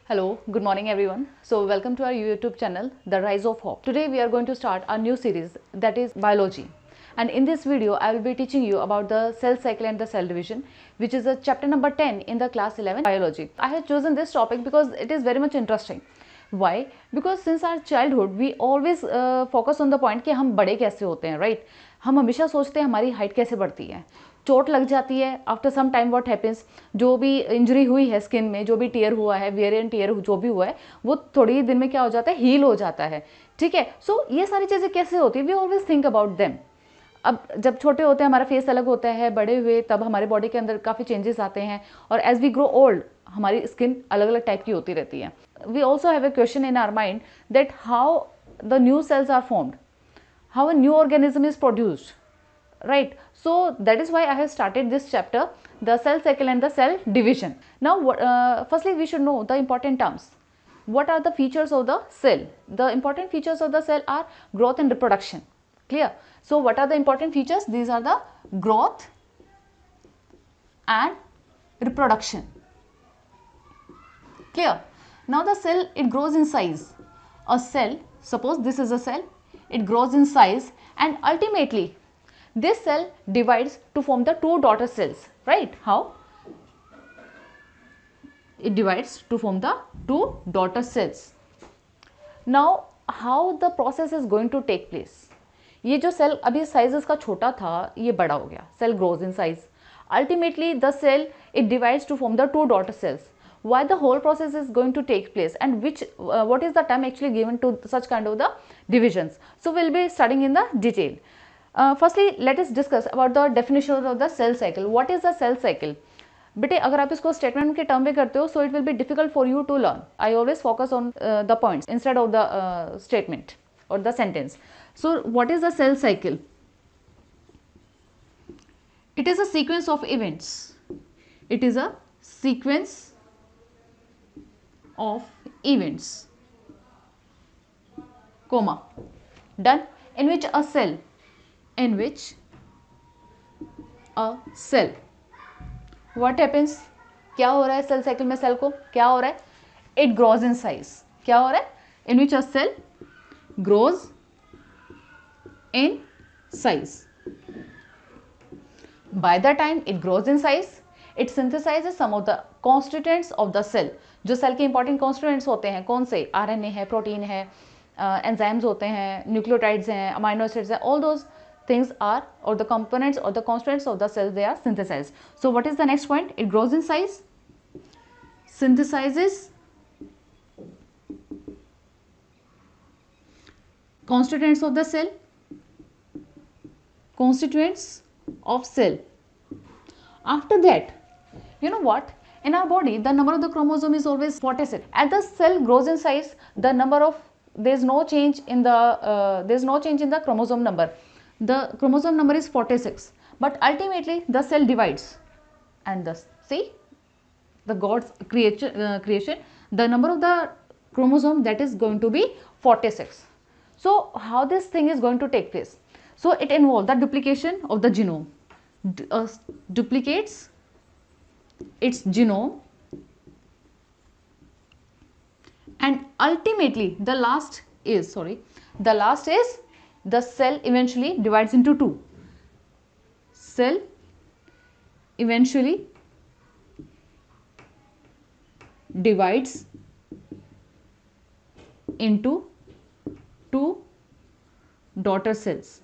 Hello, good morning everyone. So welcome to our YouTube channel, The Rise of Hope. Today we are going to start a new series that is biology. And in this video, I will be teaching you about the cell cycle and the cell division, which is a chapter number 10 in the class 11 biology. I have chosen this topic because it is very much interesting. Why? Because since our childhood, we always focus on the point कि हम बड़े कैसे होते हैं, right? हम हमेशा सोचते हैं हमारी हाइट कैसे बढ़ती है, चोट लग जाती है, after some time what happens, जो भी इंजरी हुई है स्किन में, जो भी टीयर हुआ है, वेयर एंड टीयर जो भी हुआ है, वो थोड़ी ही दिन में क्या हो जाता है, हील हो जाता है. ठीक है. सो ये सारी चीज़ें कैसे होती है, we always think about them. अब जब छोटे होते हैं हमारा फेस अलग होता है, बड़े हुए तब हमारे बॉडी के अंदर काफ़ी चेंजेस आते हैं, और एज वी ग्रो ओल्ड हमारी स्किन अलग अलग टाइप की होती रहती है. We also have a question in our mind that how the new cells are formed, how a new organism is produced, right? So that is why I have started this chapter, the cell cycle and the cell division. Now firstly we should know the important terms. What are the features of the cell? The important features of the cell are growth and reproduction. Clear? So what are the important features? These are the growth and reproduction. Clear? Now the cell, it grows in size. A cell, suppose this is a cell, it grows in size, and ultimately this cell divides to form the two daughter cells, right? How? It divides to form the two daughter cells. Now how the process is going to take place? ये जो cell अभी size इसका छोटा था, ये बड़ा हो गया. Cell grows in size. Ultimately the cell, it divides to form the two daughter cells. Why the whole process is going to take place, and which what is the term actually given to such kind of the divisions? So we'll be studying in the detail. Firstly let us discuss about the definition of the cell cycle. What is the cell cycle? बेटे अगर आप इसको statement के term में करते हो, so it will be difficult for you to learn. I always focus on the points instead of the statement or the sentence. So what is the cell cycle? It is a sequence of events. It is a sequence of events, comma, done, in which a cell, what happens? क्या हो रहा है cell cycle में? Cell को क्या हो रहा है? It grows in size. क्या हो रहा है? In which a cell grows in size. By the time it grows in size, it synthesizes some of the constituents of the cell. जो सेल के इंपॉर्टेंट कॉन्स्टिट्यूएंट्स होते हैं, कौन से? आरएनए है, प्रोटीन है, एंजाइम्स होते हैं, न्यूक्लियोटाइड्स हैं, अमाइनो एसिड्स हैं, all those things are, or the components or the constituents of the cell, they are synthesized. So what is the next point? It grows in size, synthesizes constituents of the cell, constituents of cell. After that, you know what? In our body, the number of the chromosome is always 46. As the cell grows in size, the number of, there is no change in the chromosome number. The chromosome number is 46. But ultimately, the cell divides, and thus, see, the God's creation, the number of the chromosome, that is going to be 46. So how this thing is going to take place? So it involves the duplication of the genome, duplicates its genome, and ultimately the last is the cell eventually divides into two. Cell eventually divides into two daughter cells.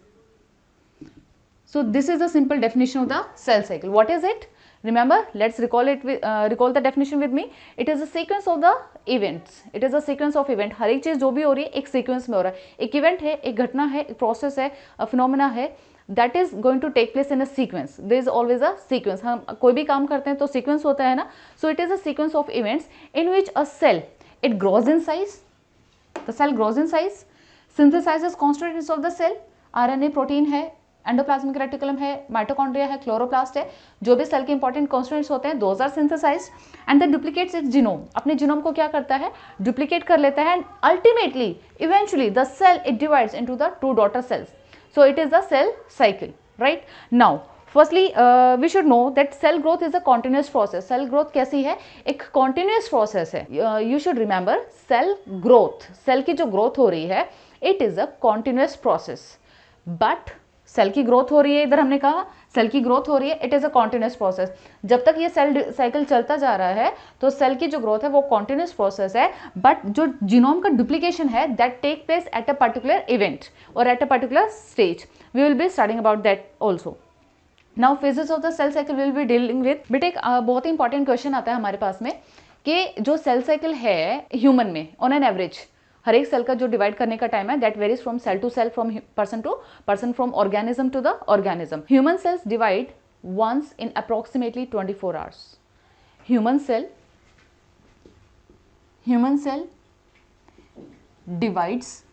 So this is the simple definition of the cell cycle. What is it? Remember, let's recall the definition with me. It is a sequence of the events. It is a sequence of event. हर एक चीज़ जो भी हो रही है एक sequence में हो रहा है. एक event है, एक घटना है, एक process है, phenomena है. That is going to take place in a sequence. There is always a sequence. हम कोई भी काम करते हैं तो sequence होता है ना. So it is a sequence of events in which a cell, it grows in size. The cell grows in size, synthesizes constituents of the cell. RNA, protein है, एंडोप्लाज्मिक रेटिकुलम है, माइटोकॉन्ड्रिया है, chloroplast है, जो भी cell के important constituents होते हैं, those are synthesised and the duplicates its genome. अपने जीनोम को क्या करता है? डुप्लीकेट कर लेता है, and ultimately eventually the cell, it divides into the two daughter cells. So it is the cell cycle, right? Now firstly we should know that cell growth is a continuous process. Cell growth कैसी है? एक continuous process है. You should remember cell growth, cell की जो growth हो रही है it is a continuous process. But cell की ग्रोथ हो रही है, इधर हमने कहा सेल की ग्रोथ हो रही है, it is a continuous process. जब तक ये सेल साइकिल चलता जा रहा है तो सेल की जो ग्रोथ है वो कॉन्टिन्यूस प्रोसेस है. बट जो जीनोम का डुप्लीकेशन है that take place at a particular event और at a particular stage. We will be studying about that also. Now phases of the cell cycle will be dealing with. बेटे एक बहुत ही important question आता है हमारे पास में कि जो सेल साइकिल है ह्यूमन में ऑन एन एवरेज हर एक सेल का जो डिवाइड करने का टाइम है that varies from cell to cell, from person to person, from organism to the organism. Human cells divide once in approximately 24 hours. Human cell divides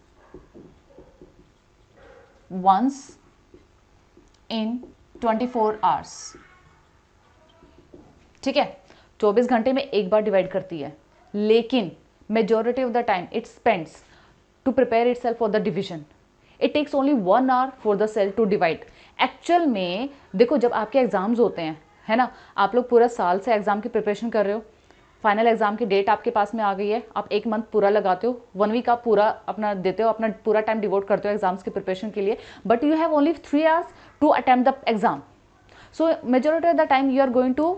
once in 24 hours. ठीक है, 24 घंटे में एक बार डिवाइड करती है, लेकिन majority of the time it spends to prepare itself for the division. It takes only 1 hour for the cell to divide. Actual में देखो जब आपके एग्जाम्स होते हैं, है ना, आप लोग पूरा साल से एग्जाम की प्रिपरेशन कर रहे हो, फाइनल एग्जाम की डेट आपके पास में आ गई है, आप 1 मंथ पूरा लगाते हो, 1 वीक आप पूरा अपना देते हो, अपना पूरा टाइम डिवोट करते हो एग्जाम्स की प्रिपरेशन के लिए. But you have only 3 hours to attempt the exam. So majority of the time you are going to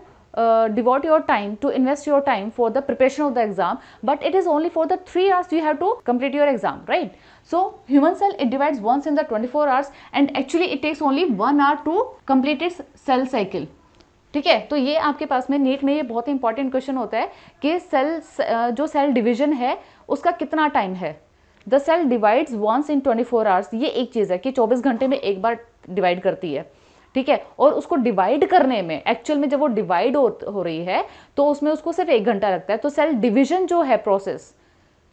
devote your time to invest your time for the preparation of the exam, but it is only for the 3 hours you have to complete your exam, right? So human cell it divides once in the 24 hours and actually it takes only 1 hour to complete its cell cycle. ठीक है, तो ये आपके पास में NEET में ये बहुत ही important question होता है कि जो सेल डिवीजन है उसका कितना टाइम है. The cell divides once in 24 hours. ये एक चीज़ है कि 24 घंटे में एक बार डिवाइड करती है. ठीक है, और उसको डिवाइड करने में एक्चुअल में जब वो डिवाइड हो रही है तो उसमें उसको सिर्फ 1 घंटा लगता है. तो सेल डिवीजन जो है process,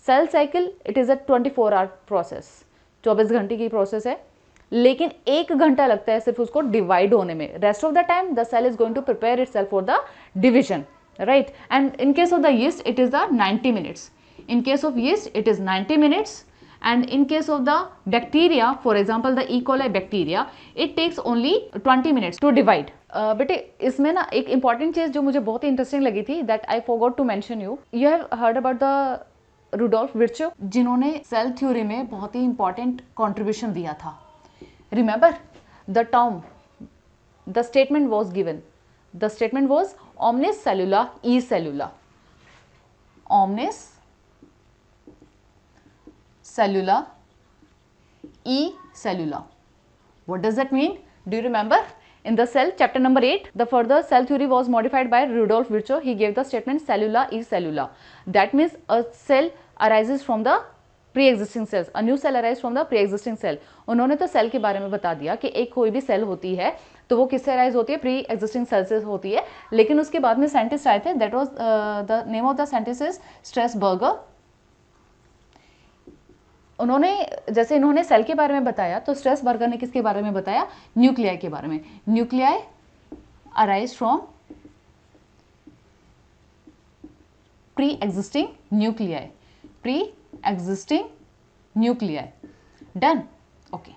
cell cycle it is a 24 hour process, 24 घंटे की प्रोसेस है, लेकिन 1 घंटा लगता है सिर्फ उसको डिवाइड होने में. Rest of the time the cell is going to prepare itself for the division, right? And in case of the yeast it is the 90 minutes. In case of yeast it is 90 minutes, and in case of the bacteria, for example the E. coli bacteria, it takes only 20 minutes to divide. बेटे इसमें ना एक important चीज़ जो मुझे बहुत ही interesting लगी थी that I forgot to mention you. You have heard about the Rudolf Virchow जिन्होंने सेल थ्योरी में बहुत ही इंपॉर्टेंट कॉन्ट्रीब्यूशन दिया था. Remember the term, the statement was given, the statement was omnis cellula e cellula. Omnis cellula e cellula. What does that mean? Do you remember? In the cell chapter number 8, the further cell theory was modified by Rudolf Virchow. He gave the statement cellula e cellula. That means a cell arises from the pre-existing cells. A new cell arises from the pre-existing cell. उन्होंने तो cell के बारे में बता दिया कि एक कोई भी सेल होती है तो वो किससे अराइज होती है? प्री एग्जिस्टिंग सेल से होती है. लेकिन उसके बाद में साइंटिस्ट आए थे, that was the name of the scientist is Strasburger. जैसे इन्होंने सेल के बारे में बताया तो स्ट्रेसबर्गर ने किसके बारे में बताया? न्यूक्लियाई के बारे में. Nuclei arise from pre existing nuclei. Pre existing nuclei. Done. Okay.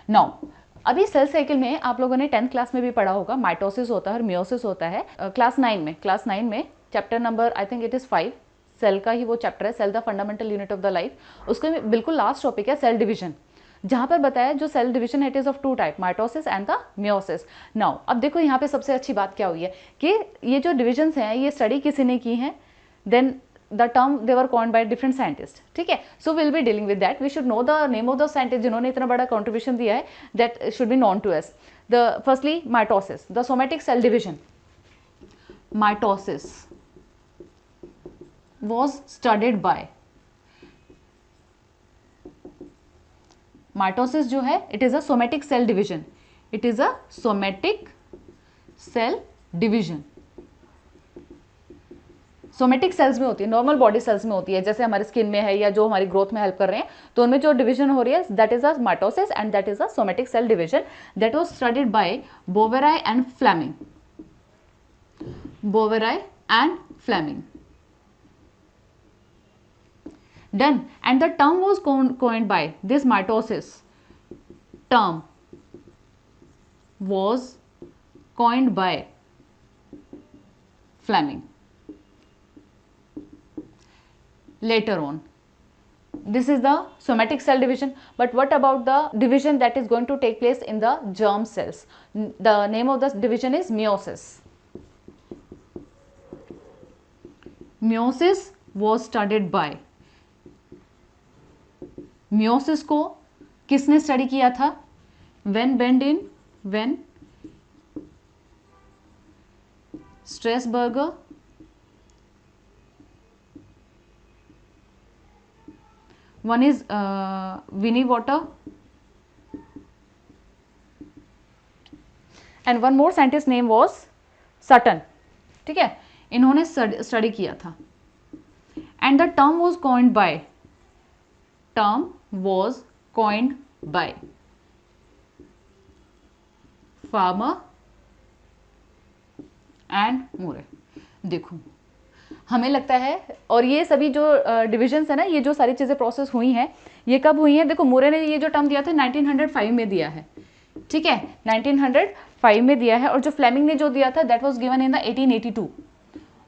Now अभी सेल साइकिल में आप लोगों ने 10th क्लास में भी पढ़ा होगा, माइटोसिस होता है और मियोसिस होता है. क्लास 9 में chapter number I think it is 5, cell का ही वो चैप्टर है, cell the fundamental unit of the life. उसके बिल्कुल लास्ट टॉपिक है सेल डिवीजन, जहां पर बताया जो सेल डिवीजन है it is of 2 type, mitosis and the meiosis. Now अब देखो यहाँ पे सबसे अच्छी बात क्या हुई है कि ये जो डिविजन्स हैं ये स्टडी किसी ने की है, then the term they were coined by different scientists. ठीक है, so we'll be dealing with that. We should know the name of the scientist जिन्होंने इतना बड़ा contribution दिया है, that should be known to us. The firstly mitosis, the somatic cell division. Mitosis was studied by, mitosis जो है it is a somatic cell division. It is a somatic cell division. Somatic cells में होती है, normal body cells में होती है, जैसे हमारे स्किन में है या जो हमारी ग्रोथ में हेल्प कर रहे हैं, तो उनमें जो डिवीजन हो रही है that is a mitosis and that is a somatic cell division. That was studied by Boveri and Flemming. Boveri and Flemming. Done. And the term was coined by this mitosis term was coined by Fleming later on. This is the somatic cell division, but what about the division that is going to take place in the germ cells? The name of the division is meiosis. Meiosis was studied by, meiosis को किसने study किया था? Van Strasburger, one is Winnie Water, and one more scientist name was Sutton. ठीक है, इन्होंने study किया था. And the term was coined by Farmer and Murray. देखो, हमें लगता है, और ये सभी जो डिविजन्स है ना, ये जो सारी चीज़ें प्रोसेस हुई हैं, ये कब हुई हैं? देखो, मूरे ने ये जो टर्म दिया था 1905 में दिया है. ठीक है, 1905 में दिया है. और जो फ्लेमिंग ने जो दिया था that was given in the 1882.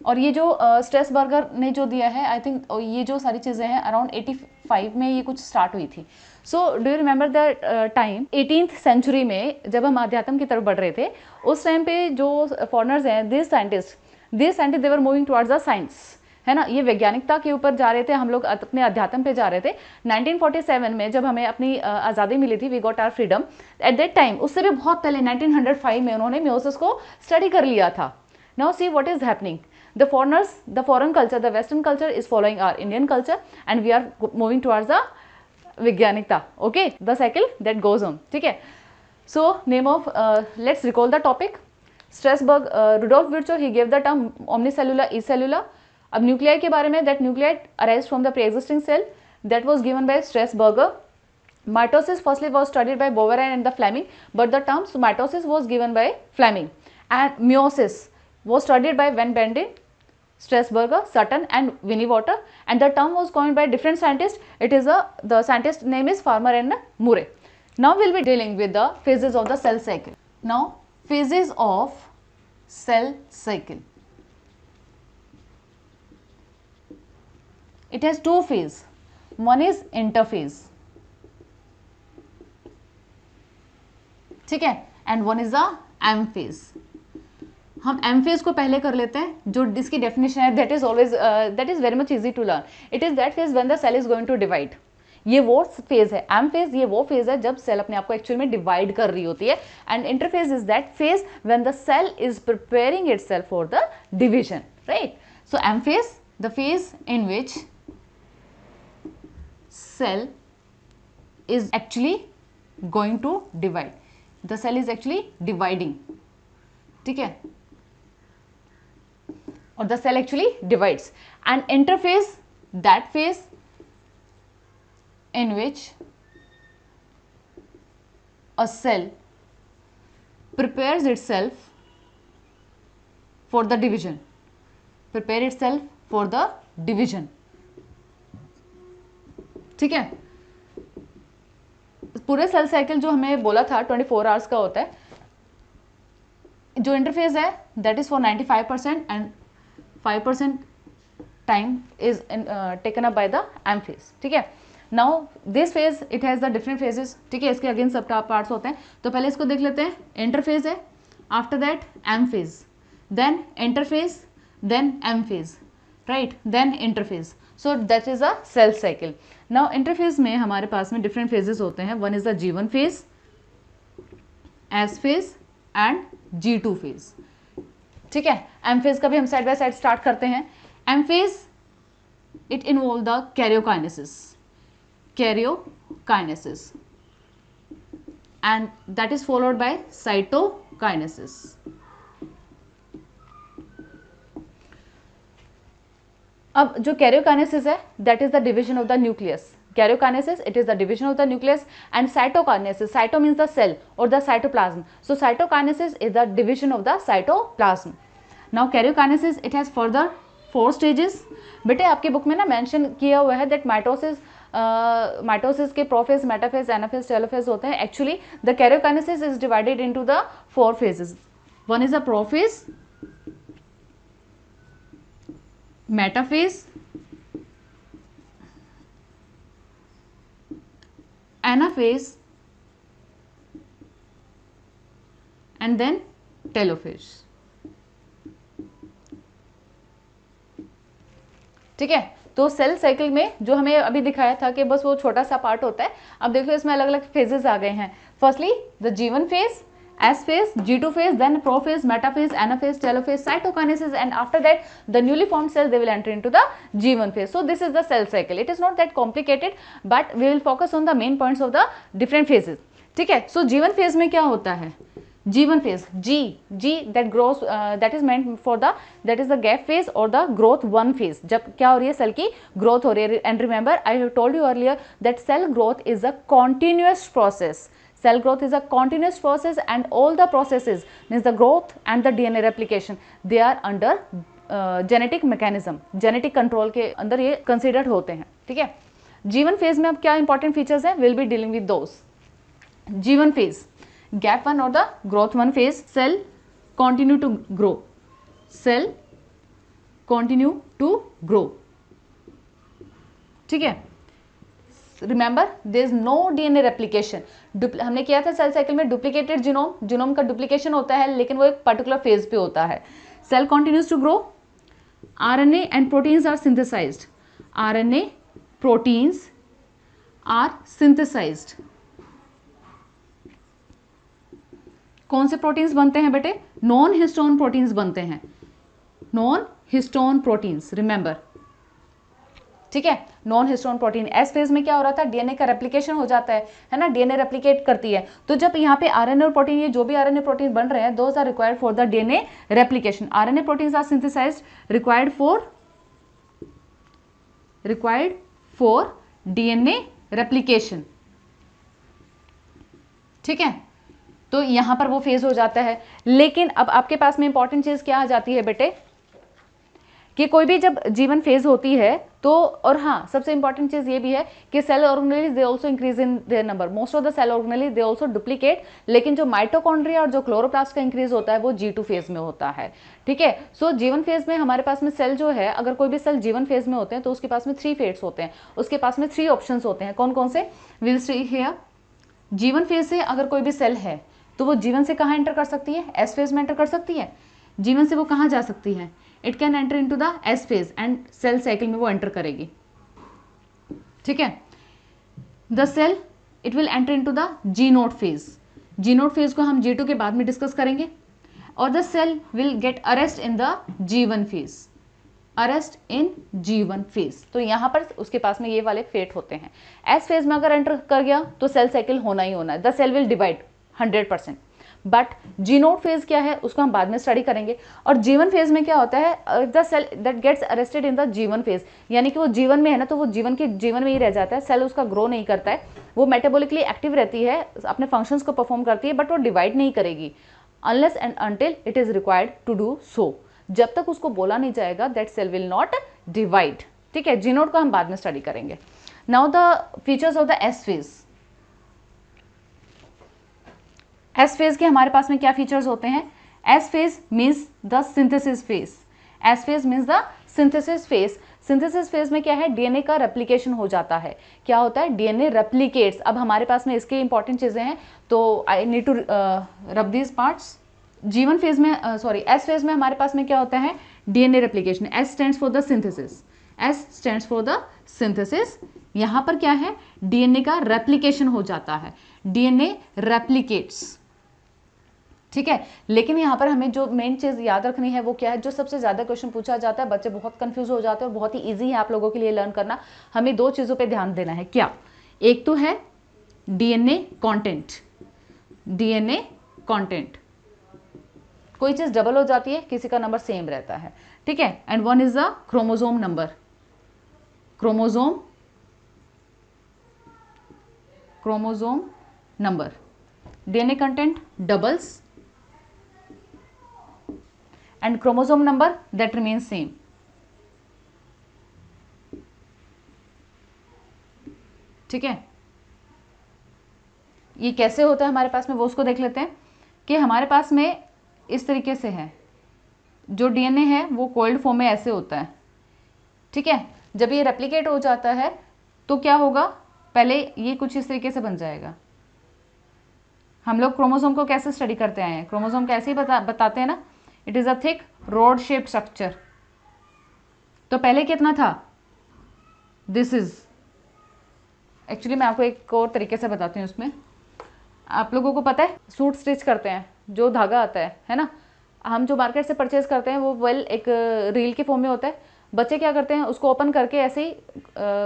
और ये जो स्ट्रेसबर्गर ने जो दिया है, आई थिंक ये जो सारी चीज़ें हैं अराउंड 85 में ये कुछ स्टार्ट हुई थी. So do you remember the time 18th century में जब हम अध्यात्म की तरफ बढ़ रहे थे, उस टाइम पे जो फॉरनर्स हैं, this scientist they were moving towards the science, है ना, ये वैज्ञानिकता के ऊपर जा रहे थे, हम लोग अपने अध्यात्म पे जा रहे थे. 1947 में जब हमें अपनी आज़ादी मिली थी, we got our freedom, at that time, उससे भी बहुत पहले 1905 में उन्होंने मेयोसिस को स्टडी कर लिया था. Now see what is happening. The foreign culture, the Western culture is following our Indian culture, and we are moving towards the Vijnanita. Okay, the cycle that goes on. ठीक है. So name of let's recall the topic. Strasburg, Rudolf Virchow, he gave the term omnicellular, acellular. अब nuclei के बारे में, that nuclei arise from the pre-existing cell, that was given by Strasburger. Mitosis firstly was studied by Boveri and the Fleming, but the term mitosis was given by Fleming, and meiosis was studied by Van Benden, Strasburger, Sutton and Winnie Water, and the term was coined by different scientists. It is the scientist name is Farmer and Murray. Now we will be dealing with the phases of the cell cycle. Now phases of cell cycle. It has two phases. One is interphase, ठीक है, and one is the M phase. हम M phase को पहले कर लेते हैं, जो जिसकी डेफिनेशन है that is very much easy to learn. It is that phase when the cell is going to divide. ये वो फेज है, एम फेज ये वो फेज है जब सेल अपने आप को एक्चुअल में डिवाइड कर रही होती है. And interphase is that phase when the cell is preparing itself for the division, right. So M phase, the phase in which cell is actually going to divide, the cell is actually dividing, ठीक है, or the cell actually divides. And interphase, that phase in which a cell prepares itself for the division, prepare itself for the division, ठीक है. पूरे cell cycle जो हमें बोला था 24 hours का होता है. जो इंटरफेज है that is for 95% and 5% time is taken up by the M phase, ठीक है. Now this phase it has the different phases, ठीक है, इसके अगेन सब पार्ट्स होते हैं. तो पहले इसको देख लेते हैं. इंटरफेज है, after that M phase, then interphase, then M phase, right, then interphase. So that is a cell cycle. Now interphase में हमारे पास में different phases होते हैं. One is the G1 phase, S phase and G2 phase, ठीक है. M phase का भी हम साइड बाय साइड स्टार्ट करते हैं. M phase it involve the karyokinesis and that is followed by cytokinesis. अब जो कैरियोकाइनेसिस है that is the division of the nucleus. Karyokinesis, it is the division of the nucleus, and cytokinesis, cyto means the cell or the cytoplasm. So cytokinesis is the division of the cytoplasm. Now karyokinesis, it has further 4 stages. बेटे आपकी book में ना mention किया हुआ है that mitosis के prophase, metaphase, anaphase, telophase होते हैं. Actually the karyokinesis is divided into the 4 phases. One is a prophase, metaphase, anaphase and then telophase. ठीक है, तो सेल साइकिल में जो हमें अभी दिखाया था कि बस वो छोटा सा पार्ट होता है, अब देख लो इसमें अलग अलग फेजेस आ गए हैं। Firstly the G1 phase, S phase, G2 phase, then prophase, metaphase, anaphase, telophase, cytokinesis, and after that the newly formed cell they will enter into the G1 phase. So this is the cell cycle. It is not that complicated, but we will focus on the main points of the different phases. ठीक है, so G1 phase में क्या होता है? G1 phase, G that grows, that is meant for the, that is the gap phase or the growth 1 phase. जब क्या हो रही है, सेल की ग्रोथ हो रही है। And remember I have told you earlier that cell growth is a continuous process. Cell growth is a continuous process and all the processes means the growth and the DNA replication they are under genetic mechanism, genetic control के अंदर ये considered होते हैं. ठीक है, G1 phase में अब क्या important features हैं, we'll be dealing with those. G1 phase, gap 1 or the growth 1 phase, cell continue to grow, cell continue to grow. ठीक है, remember there is no DNA replication. हमने किया था सेल साइकिल में डुप्लीकेटेड जीनोम का duplication होता है, लेकिन वो एक पर्टिकुलर फेज पे होता है. Cell continues to grow, RNA and proteins are synthesised, RNA proteins are synthesised. कौन से प्रोटीन्स बनते हैं बेटे? नॉन हिस्टोन प्रोटीन्स बनते हैं, नॉन हिस्टोन प्रोटीन्स, रिमेंबर. ठीक है, non histone protein. S phase में क्या हो रहा था, डीएनए का रेप्लिकेशन हो जाता है ना, डीएनए रेप्लिकेट करती है. तो जब यहाँ पे आरएनए और प्रोटीन, ये जो भी आरएनए प्रोटीन बन रहे हैं, those are required for the DNA replication. RNA proteins are synthesised required for DNA replication. ठीक है, तो यहां पर वो फेज हो जाता है. लेकिन अब आपके पास में इंपॉर्टेंट चीज क्या आ जाती है बेटे, कि कोई भी जब जीवन फेज होती है तो, और हाँ सबसे इंपॉर्टेंट चीज ये भी है कि cell organelles they also increase in their number. Most of the cell organelles they also duplicate, लेकिन जो माइटोकॉन्ड्रिया और जो क्लोरोप्लास्ट का इंक्रीज होता है वो G2 फेज में होता है. ठीक है, सो जीवन फेज में हमारे पास में सेल जो है, अगर कोई भी सेल जीवन फेज में होते हैं तो उसके पास में 3 फेज होते हैं, उसके पास में 3 ऑप्शन होते हैं. कौन कौन से? Will see here. जीवन फेज से अगर कोई भी सेल है तो वो जीवन से कहाँ एंटर कर सकती है? एस फेज में एंटर कर सकती है. जीवन से वो कहाँ जा सकती है? It can enter into the S phase and cell cycle में वो एंटर करेगी. ठीक है, the cell it will enter into the G naught phase. G naught phase को हम G2 के बाद में डिस्कस करेंगे. और the cell will get arrest in the G1 phase, arrest in G1 phase. तो यहां पर उसके पास में ये वाले फेट होते हैं. एस फेज में अगर एंटर कर गया तो सेल साइकिल होना ही होना है. The cell will divide 100%. But G naught phase क्या है उसको हम बाद में स्टडी करेंगे. और G1 फेज में क्या होता है, the cell that gets arrested in the G1 phase, यानी कि वो जीवन में है ना, तो वो जीवन में ही रह जाता है. सेल उसका ग्रो नहीं करता है, वो मेटाबॉलिकली एक्टिव रहती है, अपने फंक्शंस को परफॉर्म करती है, बट वो डिवाइड नहीं करेगी unless and until it is required to do so. जब तक उसको बोला नहीं जाएगा that cell will not divide. ठीक है, जी नोट को हम बाद में स्टडी करेंगे. Now the features of the S phase. S phase के हमारे पास में क्या फीचर्स होते हैं? S phase means the synthesis phase. S phase means the synthesis phase. Synthesis phase में क्या है, डीएनए का रेप्लिकेशन हो जाता है. क्या होता है? DNA replicates. अब हमारे पास में इसके इंपॉर्टेंट चीजें हैं, तो I need to rub these parts. G1 phase में एस फेज में हमारे पास में क्या होता है? DNA replication. S stands for the synthesis, S stands for the synthesis. यहां पर क्या है? डीएनए का रेप्लिकेशन हो जाता है, डीएनए रेप्लिकेट्स. ठीक है, लेकिन यहाँ पर हमें जो मेन चीज याद रखनी है वो क्या है, जो सबसे ज्यादा क्वेश्चन पूछा जाता है, बच्चे बहुत कंफ्यूज हो जाते हैं और बहुत ही इजी है आप लोगों के लिए लर्न करना. हमें 2 चीजों पे ध्यान देना है. क्या? एक तो है डीएनए कंटेंट. डीएनए कंटेंट, कोई चीज डबल हो जाती है, किसी का नंबर सेम रहता है. ठीक है, and one is the chromosome number. Chromosome number. DNA content doubles and chromosome number that remains same. ठीक है, ये कैसे होता है हमारे पास में, वो उसको देख लेते हैं. कि हमारे पास में इस तरीके से है, जो डीएनए है वो कोल्ड फॉर्म में ऐसे होता है, ठीक है। जब ये रेप्लिकेट हो जाता है तो क्या होगा, पहले ये कुछ इस तरीके से बन जाएगा। हम लोग क्रोमोसोम को कैसे स्टडी करते आए हैं, क्रोमोसोम कैसे ही बताते हैं ना, it is a thick rod shape structure. तो पहले कितना था, दिस इज, एक्चुअली मैं आपको एक और तरीके से बताती हूँ। उसमें आप लोगों को पता है सूट स्टिच करते हैं, जो धागा आता है ना, हम जो मार्केट से परचेज करते हैं वो वेल एक रील के फॉर्म में होता है। बच्चे क्या करते हैं, उसको ओपन करके ऐसे ही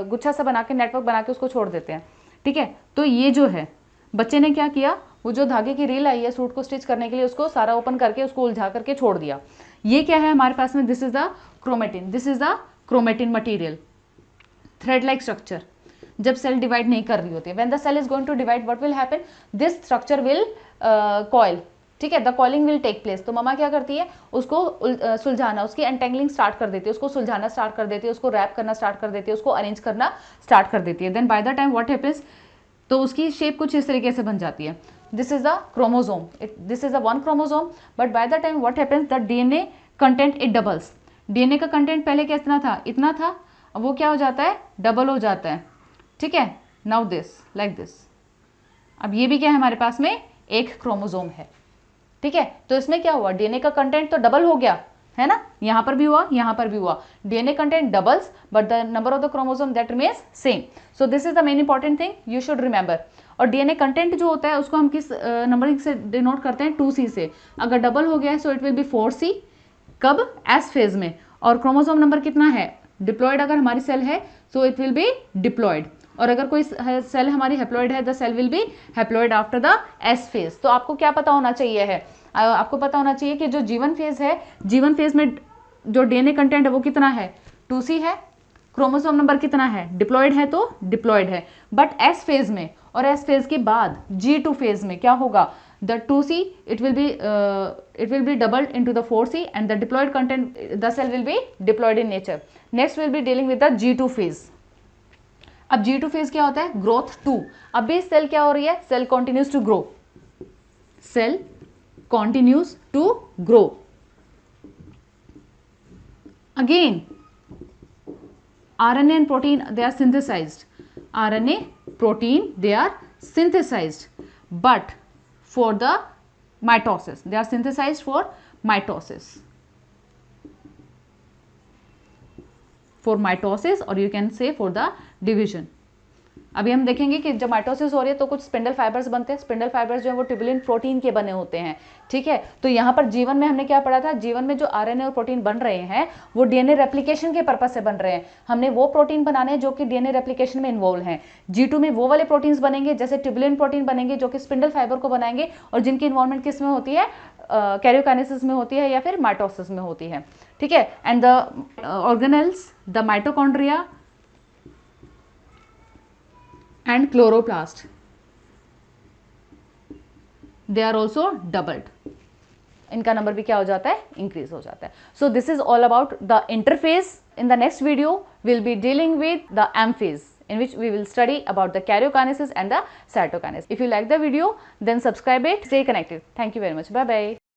गुच्छा सा बना के, नेटवर्क बना के उसको छोड़ देते हैं, ठीक है। तो ये जो है, बच्चे ने क्या किया, वो जो धागे की रील आई है सूट को स्टिच करने के लिए, उसको सारा ओपन करके उसको उलझा करके छोड़ दिया। ये क्या है हमारे पास में, this is the chromatin, this is the chromatin material, thread like structure. जब सेल डिवाइड नहीं कर रही होती है, when the cell is going to divide, what will happen, this structure will coil, ठीक है, the coiling will take place. तो ममा क्या करती है, उसको सुलझाना, उसकी एंटेंगलिंग स्टार्ट कर देती है, उसको सुलझाना स्टार्ट कर देती है, उसको रैप करना स्टार्ट कर देती है, उसको अरेंज करना स्टार्ट कर देती है। Then by the time what happens, तो उसकी शेप कुछ इस तरीके से बन जाती है। This is the chromosome, this is the one chromosome, but by the time what happens, the DNA content it doubles. DNA का कंटेंट पहले कितना था, इतना था, अब वो क्या हो जाता है, डबल हो जाता है, ठीक है। नाउ दिस लाइक दिस, अब ये भी क्या है हमारे पास में, एक क्रोमोसोम है, ठीक है। तो इसमें क्या हुआ, डीएनए का कंटेंट तो डबल हो गया है ना, यहां पर भी हुआ, यहां पर भी हुआ, DNA content doubles but the number of the chromosome that remains same. So this is the main important thing you should remember. और डीएनए कंटेंट जो होता है उसको हम किस नंबरिंग से डिनोट करते हैं, 2C से। अगर डबल हो गया है so it will B 4C, कब, एस फेज में। और क्रोमोसोम नंबर कितना है, डिप्लॉयड अगर हमारी सेल है so it will be diploid, और अगर कोई सेल हमारी हैप्लॉयड है, the cell will be haploid after the S phase. तो आपको क्या पता होना चाहिए है, आपको पता होना चाहिए कि जो जीवन फेज है, जीवन फेज में जो डीएनए कंटेंट है वो कितना है, 2C है, क्रोमोसोम नंबर कितना है, डिप्लॉयड है तो डिप्लॉयड है। बट एस फेज में और एस फेज के बाद G2 फेज में क्या होगा, the 2C it will be doubled into the 4C and the diploid content, the cell will be diploid in nature. Next we'll be dealing with the G2 phase. अब G2 phase क्या होता है, growth 2। अब भी cell क्या हो रही है, cell continues to grow, cell continues to grow. Again RNA and protein they are synthesized, RNA protein they are synthesized, but for the mitosis they are synthesized for mitosis, or you can say for the division. अभी हम देखेंगे कि जब mitosis हो रही है तो कुछ स्पिंडल फाइबर्स बनते हैं, स्पिंडल फाइबर्स जो है वो ट्यूबुलिन प्रोटीन के बने होते हैं, ठीक है। तो यहाँ पर जीवन में हमने क्या पढ़ा था, जीवन में जो आरएनए और प्रोटीन बन रहे हैं वो डीएनए रेप्लिकेशन के पर्पज से बन रहे हैं। हमने वो प्रोटीन बनाने जो कि डीएनए रेप्लिकेशन में इन्वॉल्व हैं। G2 में वो वाले प्रोटीन्स बनेंगे जैसे ट्यूबुलिन प्रोटीन बनेंगे जो कि स्पिंडल फाइबर को बनाएंगे और जिनकी इन्वॉल्वमेंट किस में होती है, कैरियोकाइनेसिस में होती है या फिर माइटोसिस में होती है, ठीक है। And the organelles, the mitochondria and chloroplast they are also doubled, इनका नंबर भी क्या हो जाता है, इंक्रीज हो जाता है। So this is all about the interphase. In the next video we'll be dealing with the M phase in which we will study about the karyokinesis and the cytokinesis. If you like the video then subscribe it, stay connected. Thank you very much. Bye bye.